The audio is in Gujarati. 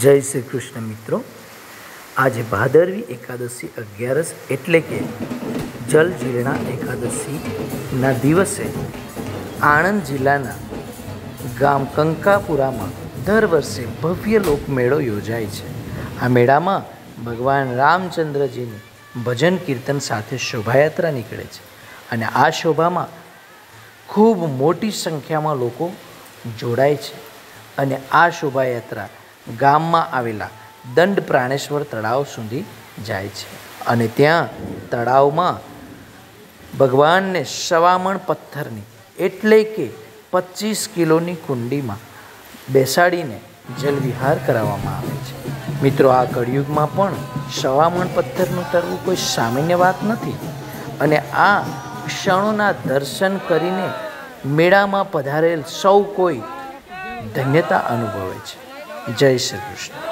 જય શ્રી કૃષ્ણ મિત્રો, આજે ભાદરવી એકાદશી 11 એટલે કે જલજીર્ણા એકાદશીના દિવસે આણંદ જિલ્લાના ગામ કંકાપુરામાં દર વર્ષે ભવ્ય લોકમેળો યોજાય છે. આ મેળામાં ભગવાન રામચંદ્રજીની ભજન કીર્તન સાથે શોભાયાત્રા નીકળે છે અને આ શોભામાં ખૂબ મોટી સંખ્યામાં લોકો જોડાય છે અને આ શોભાયાત્રા ગામમાં આવેલા દંડ પ્રાણેશ્વર તળાવ સુધી જાય છે અને ત્યાં તળાવમાં ભગવાનને સવામણ પથ્થરની એટલે કે 25 કિલોની કુંડીમાં બેસાડીને જલવિહાર કરાવવામાં આવે છે. મિત્રો, આ કળિયુગમાં પણ સવામણ પથ્થરનું તરવું કોઈ સામાન્ય વાત નથી અને આ ક્ષણોના દર્શન કરીને મેળામાં પધારેલ સૌ કોઈ ધન્યતા અનુભવે છે. જય શ્રી કૃષ્ણ.